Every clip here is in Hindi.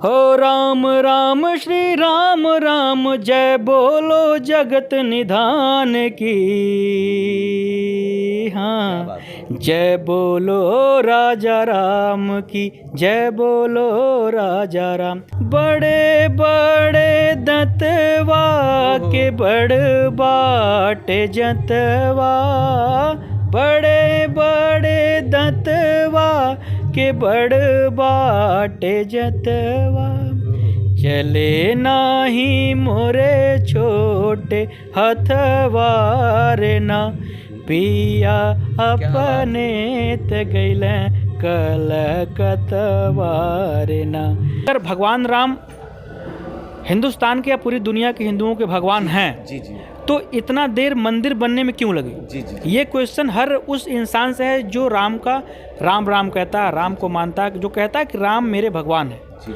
हो राम राम श्री राम राम, जय बोलो जगत निधान की। हाँ, जय बोलो राजा राम की, जय बोलो राजा राम। बड़े बड़े दंतवा के बड़ बाटे जंतवा, बड़े बड़े दंतवा के बड़ बाटे जतवा। चले नाही मोरे छोटे हथवारे ना, पिया अपने ते गैल कलकतवारे ना। अगर भगवान राम हिंदुस्तान के या पूरी दुनिया के हिंदुओं के भगवान हैं, जी तो इतना देर मंदिर बनने में क्यों लगी? जी ये क्वेश्चन हर उस इंसान से है जो राम का राम राम कहता है, राम को मानता है, जो कहता है कि राम मेरे भगवान है। जी।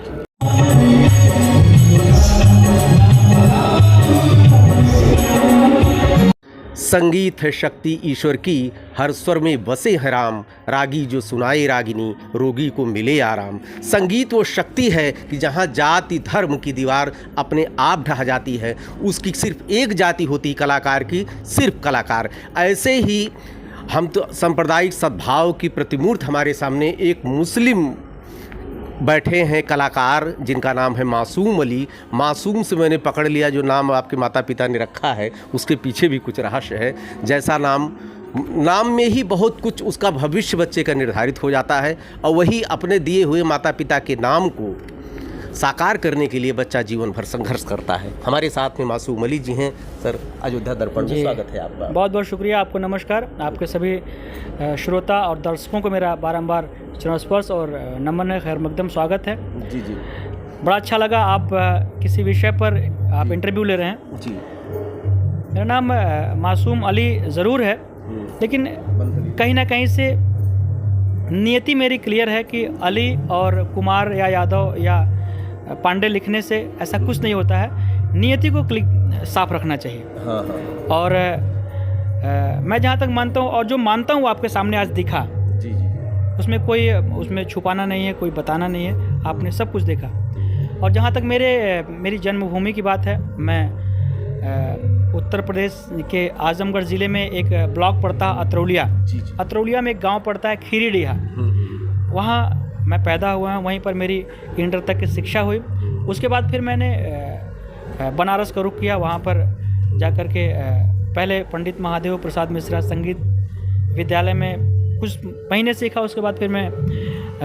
संगीत है शक्ति ईश्वर की, हर स्वर में बसे हैं राम। रागी जो सुनाए रागिनी, रोगी को मिले आराम। संगीत वो शक्ति है कि जहाँ जाति धर्म की दीवार अपने आप ढह जाती है, उसकी सिर्फ एक जाति होती कलाकार की, सिर्फ कलाकार। ऐसे ही हम तो सांप्रदायिक सद्भाव की प्रतिमूर्त हमारे सामने एक मुस्लिम बैठे हैं कलाकार, जिनका नाम है मासूम अली। मासूम से मैंने पकड़ लिया, जो नाम आपके माता पिता ने रखा है उसके पीछे भी कुछ रहस्य है। जैसा नाम में ही बहुत कुछ उसका भविष्य बच्चे का निर्धारित हो जाता है, और वही अपने दिए हुए माता पिता के नाम को साकार करने के लिए बच्चा जीवन भर संघर्ष करता है। हमारे साथ में मासूम अली जी हैं। सर, अयोध्या दर्पण में स्वागत है आपका। बहुत बहुत शुक्रिया, आपको नमस्कार। आपके सभी श्रोता और दर्शकों को मेरा बारंबार चरणस्पर्श और नमन है, खैर मकदम स्वागत है। जी। बड़ा अच्छा लगा, आप किसी विषय पर आप इंटरव्यू ले रहे हैं। जी। मेरा नाम मासूम अली ज़रूर है, लेकिन कहीं ना कहीं से नियति मेरी क्लियर है कि अली और कुमार या यादव या पांडे लिखने से ऐसा कुछ नहीं होता है। नियति को साफ रखना चाहिए। हाँ। और मैं जहाँ तक मानता हूँ और जो मानता हूँ आपके सामने आज दिखा, जी। उसमें छुपाना नहीं है, कोई बताना नहीं है, आपने सब कुछ देखा। और जहाँ तक मेरी जन्मभूमि की बात है, मैं उत्तर प्रदेश के आजमगढ़ ज़िले में एक ब्लॉक पड़ता है अतरौलिया। अतरौलिया में एक गांव पड़ता है खीरीडीहा। वहाँ मैं पैदा हुआ हूँ, वहीं पर मेरी इंटर तक की शिक्षा हुई। उसके बाद फिर मैंने बनारस का रुख किया। वहाँ पर जाकर के पहले पंडित महादेव प्रसाद मिश्रा संगीत विद्यालय में कुछ महीने सीखा। उसके बाद फिर मैं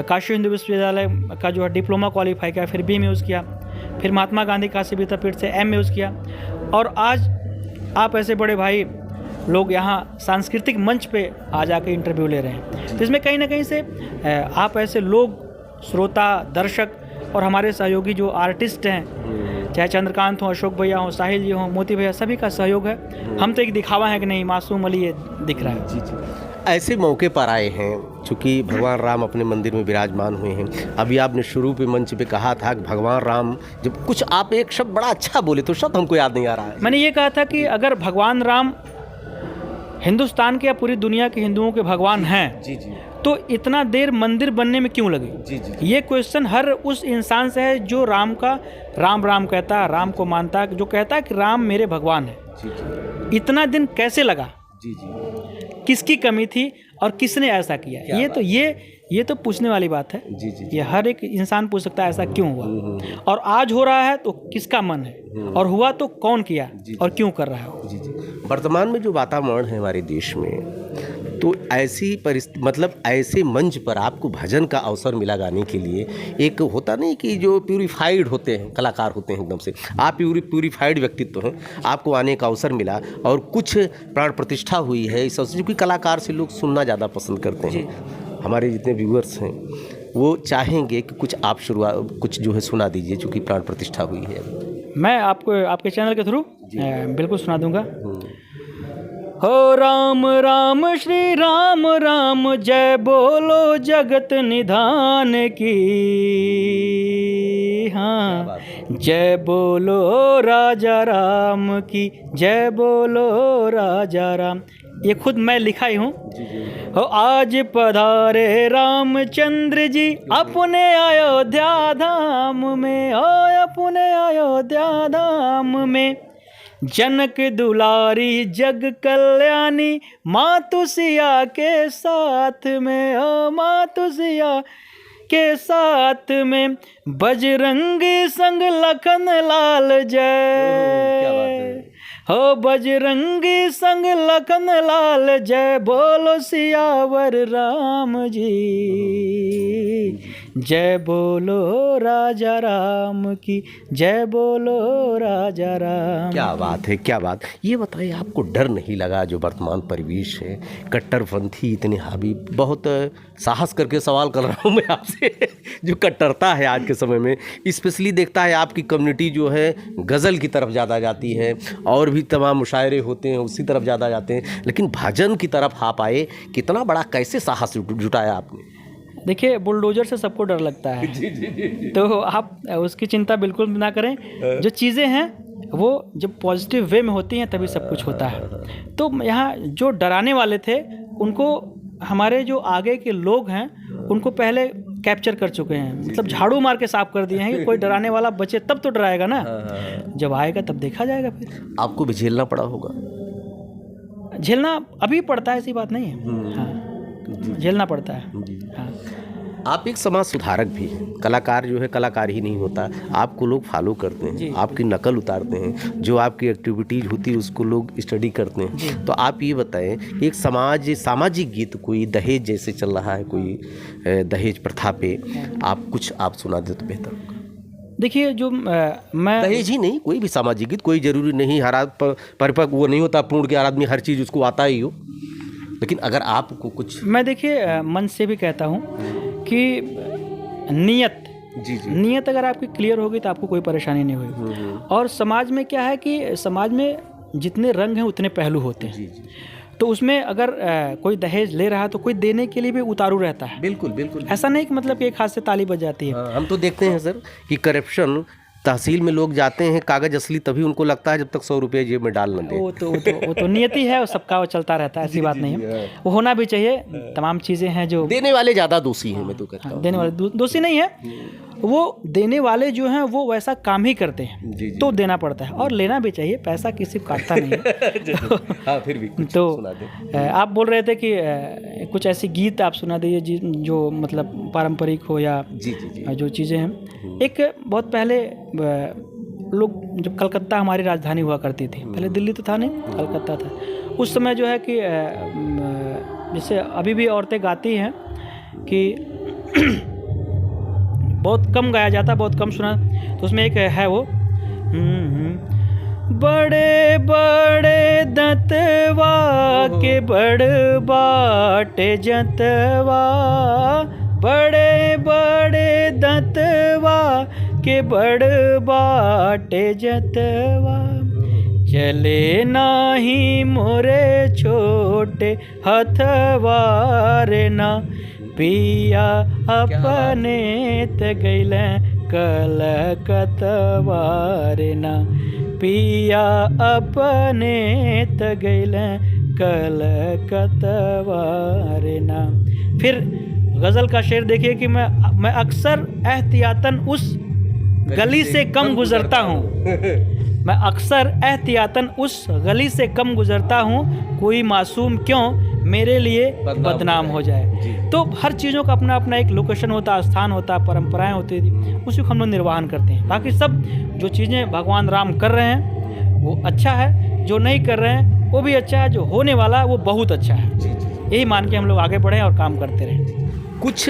काशी हिंदू विश्वविद्यालय का जो है डिप्लोमा क्वालिफाई किया, फिर BA यूज़ किया, फिर महात्मा गांधी काशी विद्यापीठ से MA यूज़ किया। और आज आप ऐसे बड़े भाई लोग यहाँ सांस्कृतिक मंच पे आ जाके इंटरव्यू ले रहे हैं, तो इसमें कहीं ना कहीं से आप ऐसे लोग, श्रोता, दर्शक और हमारे सहयोगी जो आर्टिस्ट हैं, चाहे चंद्रकांत हो, अशोक भैया हो, साहिल जी हो, मोती भैया, सभी का सहयोग है। हम तो एक दिखावा है कि नहीं मासूम अली ये दिख रहा है। जी। ऐसे मौके पर आए हैं चूँकि भगवान राम अपने मंदिर में विराजमान हुए हैं। अभी आपने शुरू पे मंच पे कहा था कि भगवान राम, जब कुछ आप एक शब्द बड़ा अच्छा बोले, तो शब्द हमको याद नहीं आ रहा है। मैंने ये कहा था कि अगर भगवान राम हिंदुस्तान के या पूरी दुनिया के हिंदुओं के भगवान हैं, जी। तो इतना देर मंदिर बनने में क्यों लगी? जी। ये क्वेश्चन हर उस इंसान से है जो राम का राम राम कहता है, राम को मानता है, जो कहता है कि राम मेरे भगवान है। जी। इतना दिन कैसे लगा? जी। किसकी कमी थी और किसने ऐसा किया? ये तो पूछने वाली बात है। जी। ये हर एक इंसान पूछ सकता है ऐसा क्यों हुआ, और आज हो रहा है तो किसका मन है, और हुआ तो कौन किया और क्यों कर रहा है। जी। वर्तमान में जो वातावरण है हमारे देश में, तो ऐसी मतलब ऐसे मंच पर आपको भजन का अवसर मिला गाने के लिए। एक होता नहीं कि जो प्यूरिफाइड होते हैं कलाकार होते हैं एकदम से, आप प्यूरिफाइड व्यक्तित्व हैं, आपको आने का अवसर मिला और कुछ प्राण प्रतिष्ठा हुई है इस अवसर, क्योंकि कलाकार से लोग सुनना ज़्यादा पसंद करते हैं। हमारे जितने व्यूअर्स हैं वो चाहेंगे कि कुछ आप कुछ जो है सुना दीजिए, चूँकि प्राण प्रतिष्ठा हुई है। मैं आपको आपके चैनल के थ्रू बिल्कुल सुना दूंगा। हो राम राम श्री राम राम, जय बोलो जगत निधान की। हाँ, जय बोलो राजा राम की, जय बोलो राजा राम। ये खुद मैं लिखा ही हूँ। हो आज पधारे रामचंद्र जी अपने अयोध्या धाम में, हो अपने अयोध्या धाम में, जनक दुलारी जग कल्याणी मातु सिया के साथ में, हो मातु सिया के साथ में, बजरंगी संग लखन लाल जय, हो बजरंगी संग लखन लाल जय, बोलो सियावर राम जी, जय बोलो राजा राम की, जय बोलो राजा राम। क्या बात है, क्या बात। ये बताइए, आपको डर नहीं लगा जो वर्तमान परिवेश है, कट्टरपंथी इतने हावी, बहुत साहस करके सवाल कर रहा हूँ मैं आपसे, जो कट्टरता है आज के समय में, स्पेशली देखता है आपकी कम्युनिटी जो है गज़ल की तरफ ज़्यादा जाती है, और भी तमाम मुशायरे होते हैं उसी तरफ ज़्यादा जाते हैं, लेकिन भजन की तरफ आप आए, कितना बड़ा कैसे साहस जुटाया आपने? देखिए, बुलडोजर से सबको डर लगता है, तो आप उसकी चिंता बिल्कुल ना करें। जो चीज़ें हैं वो जब पॉजिटिव वे में होती हैं तभी सब कुछ होता है। तो यहाँ जो डराने वाले थे उनको हमारे जो आगे के लोग हैं उनको पहले कैप्चर कर चुके हैं, मतलब झाड़ू मार के साफ कर दिए हैं कि कोई डराने वाला बचे तब तो डराएगा ना, जब आएगा तब देखा जाएगा। फिर आपको भी झेलना पड़ा होगा? झेलना अभी पड़ता है, ऐसी बात नहीं है। हाँ, झेलना पड़ता है। हाँ। आप एक समाज सुधारक भी हैं, कलाकार जो है कलाकार ही नहीं होता, आपको लोग फॉलो करते हैं, आपकी नकल उतारते हैं, जो आपकी एक्टिविटीज़ होती है उसको लोग स्टडी करते हैं। तो आप ये बताएं, एक सामाजिक गीत कोई दहेज जैसे चल रहा है, कोई दहेज प्रथा पे आप सुना दे तो बेहतर होगा। देखिए, जो मैं दहेज ही नहीं, कोई भी सामाजिक गीत, कोई ज़रूरी नहीं हर परिपक्व वो नहीं होता पूर्ण के हर आदमी हर चीज़ उसको आता ही हो, लेकिन अगर आपको कुछ, मैं देखिए मन से भी कहता हूँ कि नीयत नीयत अगर आपकी क्लियर होगी तो आपको कोई परेशानी नहीं होगी। और समाज में क्या है कि समाज में जितने रंग हैं उतने पहलू होते हैं। तो उसमें अगर कोई दहेज ले रहा है तो कोई देने के लिए भी उतारू रहता है। बिल्कुल बिल्कुल, ऐसा नहीं कि मतलब कि एक हाथ से ताली बज जाती है। हम तो देखते हैं सर कि करप्शन, तहसील में लोग जाते हैं कागज असली तभी उनको लगता है जब तक 100 रुपये जेब में डाल न दे। वो तो नियति है, वो सबका वो चलता रहता है, ऐसी बात नहीं है, वो होना भी चाहिए। तमाम चीज़ें हैं जो देने वाले ज़्यादा दोषी हैं, मैं तो कहता हूँ। देने वाले दोषी नहीं है, वो देने वाले जो हैं वो वैसा काम ही करते हैं, तो देना पड़ता है और लेना भी चाहिए, पैसा किसी को काटता नहीं है। हाँ, फिर भी तो आप बोल रहे थे कि कुछ ऐसी गीत आप सुना दीजिए जो मतलब पारंपरिक हो या जो चीज़ें हैं। एक बहुत पहले लोग, जब कलकत्ता हमारी राजधानी हुआ करती थी, पहले दिल्ली तो था नहीं, कलकत्ता था, उस समय जो है कि जैसे अभी भी औरतें गाती हैं कि बहुत कम गाया जाता, बहुत कम सुना, तो उसमें एक है वो, बड़े बड़े दंतवा के बड़ बाटे जंतवा, बड़े बड़े दंतवा के बड़ बाटे जंतवा, चले नाही मोरे छोटे हथवारे ना, पिया अपने तगैल कलकतवा रे ना, पिया अपने तगैल कलकतवा रे ना। फिर गज़ल का शेर देखिए कि मैं अक्सर एहतियातन उस गली से कम गुजरता हूँ, मैं अक्सर एहतियातन उस गली से कम गुजरता हूँ, कोई मासूम क्यों मेरे लिए बदनाम हो जाए। तो हर चीज़ों का अपना अपना एक लोकेशन होता है, स्थान होता है, परंपराएं होती थी, उसी को हम लोग निर्वाहन करते हैं। बाकी सब जो चीज़ें भगवान राम कर रहे हैं वो अच्छा है, जो नहीं कर रहे हैं वो भी अच्छा है, जो होने वाला है वो बहुत अच्छा है। यही मान के हम लोग आगे बढ़ें और काम करते रहें। कुछ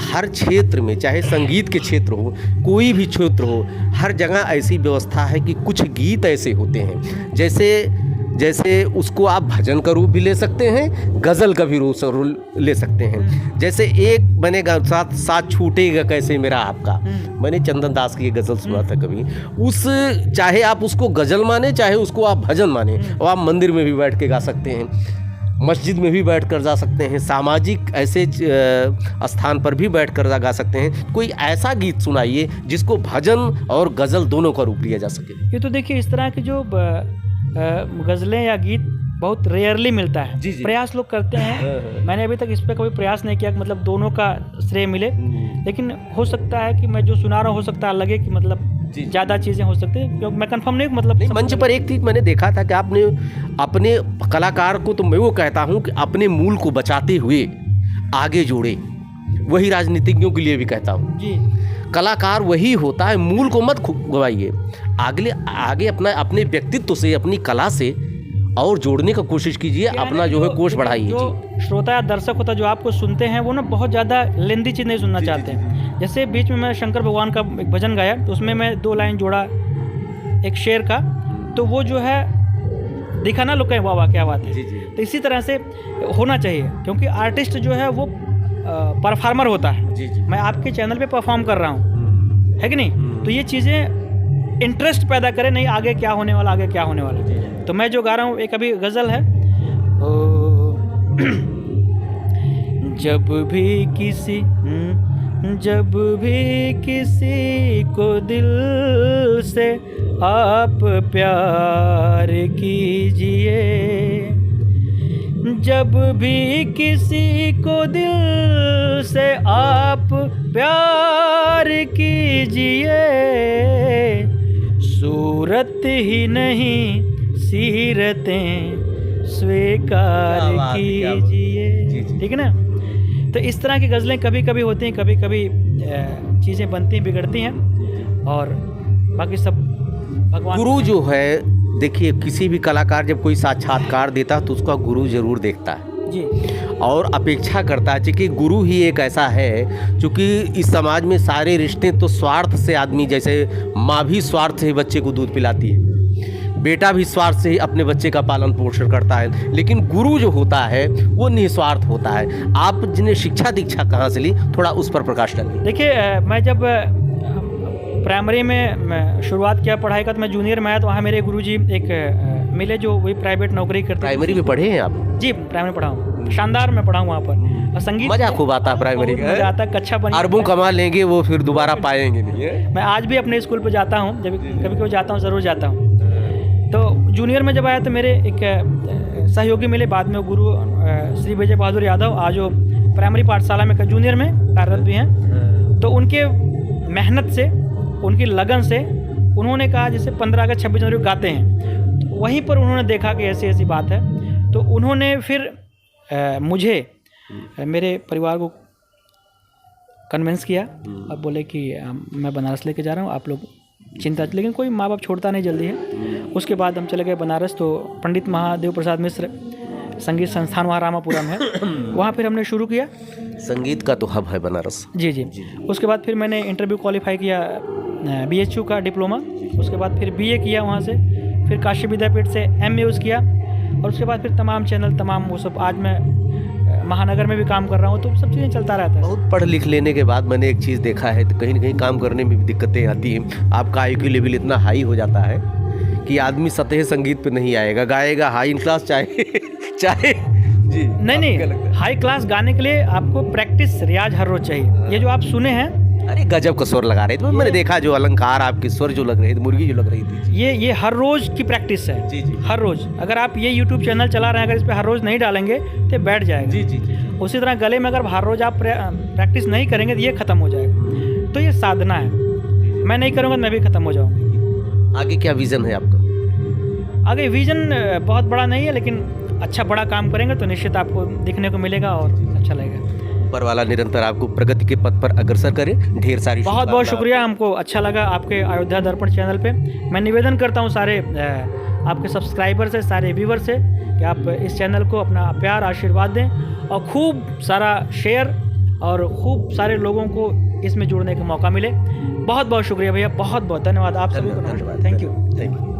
हर क्षेत्र में, चाहे संगीत के क्षेत्र हो, कोई भी क्षेत्र हो, हर जगह ऐसी व्यवस्था है कि कुछ गीत ऐसे होते हैं जैसे उसको आप भजन का रूप भी ले सकते हैं, गज़ल का भी रूप ले सकते हैं। जैसे एक मैंने साथ छूटेगा कैसे मेरा आपका, मैंने चंदन दास की ये गज़ल सुना था कभी। चाहे आप उसको गज़ल माने, चाहे उसको आप भजन माने, और आप मंदिर में भी बैठ के गा सकते हैं, मस्जिद में भी बैठ कर जा सकते हैं, सामाजिक ऐसे स्थान पर भी बैठ कर गा सकते हैं। कोई ऐसा गीत सुनाइए जिसको भजन और गज़ल दोनों का रूप लिया जा सके। ये तो देखिए, इस तरह की जो गज़लें या गीत बहुत रेयरली मिलता है। जी, जी। प्रयास लोग करते हैं, मैंने अभी तक इस पर कभी प्रयास नहीं किया कि मतलब दोनों का श्रेय मिले, लेकिन हो सकता है कि मैं जो सुना रहा हूँ हो सकता है लगे कि मतलब जी। ज़्यादा चीज़ें हो सकती हैं, क्योंकि मैं कंफर्म नहीं मतलब नहीं, मंच पर एक चीज मैंने देखा था कि आपने अपने कलाकार को, तो मैं वो कहता हूँ कि अपने मूल को बचाते हुए आगे जोड़े। वही राजनीतिज्ञों के लिए भी कहता हूँ, जी कलाकार वही होता है, मूल को मत गवाइए, आगे अपने व्यक्तित्व से, अपनी कला से और जोड़ने का कोशिश कीजिए, अपना जो है कोष बढ़ाइए। जो श्रोता या दर्शक होता है जो आपको सुनते हैं वो ना बहुत ज़्यादा लेंदी चीज़ नहीं सुनना चाहते हैं। जैसे बीच में मैं शंकर भगवान का एक भजन गाया तो उसमें मैं 2 लाइन जोड़ा एक शेर का, तो वो जो है दिखा ना लोग कहें वाह वाह क्या बात है। तो इसी तरह से होना चाहिए, क्योंकि आर्टिस्ट जो है वो परफॉर्मर होता है। मैं आपके चैनल पे परफॉर्म कर रहा हूँ, है कि नहीं, तो ये चीज़ें इंटरेस्ट पैदा करें, नहीं आगे क्या होने वाला, आगे क्या होने वाला। तो मैं जो गा रहा हूँ एक अभी गज़ल है, जब भी किसी को दिल से आप प्यार कीजिए, जब भी किसी को दिल से आप प्यार कीजिए, सूरत ही नहीं सीरतें स्वीकार कीजिए। ठीक है ना। तो इस तरह की गज़लें कभी कभी होती हैं, कभी कभी चीज़ें बनती हैं, बिगड़ती हैं, और बाकी सब भगवान। गुरु जो है, देखिए किसी भी कलाकार जब कोई साक्षात्कार देता है तो उसका गुरु जरूर देखता है जी, और अपेक्षा करता है, क्योंकि गुरु ही एक ऐसा है, क्योंकि इस समाज में सारे रिश्ते तो स्वार्थ से, आदमी जैसे माँ भी स्वार्थ से ही बच्चे को दूध पिलाती है, बेटा भी स्वार्थ से ही अपने बच्चे का पालन पोषण करता है, लेकिन गुरु जो होता है वो निस्वार्थ होता है। आप जिन्हें शिक्षा दीक्षा कहाँ से ली, थोड़ा उस पर प्रकाश डालिए। देखिए मैं जब प्राइमरी में मैं शुरुआत किया पढ़ाई का, तो मैं जूनियर में आया, तो वहाँ मेरे गुरुजी एक मिले जो वही प्राइवेट नौकरी करते। प्राइमरी में पढ़े हैं आप? जी प्राइमरी पढ़ा हूँ, शानदार में पढ़ा हूँ वहाँ पर, और संगीत मजा खूब आता है प्राइमरी का, मजा आता है, कक्षा बनी, अरबों कमा लेंगे वो, फिर दोबारा पाएंगे नहीं है। मैं आज भी अपने स्कूल पर जाता हूँ, जब कभी कभी जाता हूँ ज़रूर जाता हूँ। तो जूनियर में जब आया तो मेरे एक सहयोगी मिले, बाद में गुरु श्री विजय बहादुर यादव, आज वो प्राइमरी पाठशाला में जूनियर में कार्यरत भी हैं। तो उनके मेहनत से, उनकी लगन से, उन्होंने कहा जैसे 15 अगस्त 26 जनवरी गाते हैं, तो वहीं पर उन्होंने देखा कि ऐसी ऐसी बात है, तो उन्होंने फिर मुझे, मेरे परिवार को कन्विंस किया और बोले कि मैं बनारस लेके जा रहा हूँ, आप लोग चिंता, लेकिन कोई माँ बाप छोड़ता नहीं जल्दी है। उसके बाद हम चले गए बनारस, तो पंडित महादेव प्रसाद मिश्र संगीत संस्थान वहाँ रामापुरम है, वहाँ फिर हमने शुरू किया। संगीत का तो हब है बनारस। जी जी। उसके बाद फिर मैंने इंटरव्यू क्वालिफाई किया BHU का डिप्लोमा, उसके बाद फिर BA किया वहाँ से, फिर काशी विद्यापीठ से MA किया, और उसके बाद फिर तमाम चैनल, तमाम वो सब, आज मैं महानगर में भी काम कर रहा हूँ, तो सब चीज़ें चलता रहता है। बहुत पढ़ लिख लेने के बाद मैंने एक चीज़ देखा है, तो कहीं ना कहीं काम करने में भी दिक्कतें आती हैं। आपका IQ लेवल इतना हाई हो जाता है कि आदमी सतह संगीत पे नहीं आएगा, गाएगा हाई क्लास चाहे चाहे जी। नहीं, हाई क्लास गाने के लिए आपको प्रैक्टिस, रियाज हर रोज चाहिए। ये जो आप सुने हैं, अरे गजब का स्वर लगा रहे थे, मैंने देखा जो अलंकार आपके स्वर जो लग रहे थे, मुर्गी जो लग रही थी, ये हर रोज की प्रैक्टिस है। जी जी। हर रोज अगर आप ये YouTube चैनल चला रहे हैं, अगर इस पे हर रोज नहीं डालेंगे तो बैठ जाएगा। जी जी जी। उसी तरह गले में अगर हर रोज आप प्रैक्टिस नहीं करेंगे तो ये खत्म हो जाएगा। तो ये साधना है, मैं नहीं करूँगा तो मैं भी खत्म हो जाऊँगा। आगे क्या विजन है आपका? आगे विजन बहुत बड़ा नहीं है, लेकिन अच्छा बड़ा काम करेंगे तो निश्चित आपको दिखने को मिलेगा और अच्छा लगेगा। ऊपर वाला निरंतर आपको प्रगति के पथ पर अग्रसर करे। ढेर सारी बहुत बहुत शुक्रिया, हमको अच्छा लगा आपके अयोध्या दर्पण चैनल पे। मैं निवेदन करता हूँ सारे आपके सब्सक्राइबर से, सारे व्यूवर से, कि आप इस चैनल को अपना प्यार, आशीर्वाद दें और खूब सारा शेयर और खूब सारे लोगों को इसमें जुड़ने का मौका मिले। बहुत बहुत शुक्रिया भैया, बहुत बहुत धन्यवाद आप सभी को। नमस्कार, थैंक यू।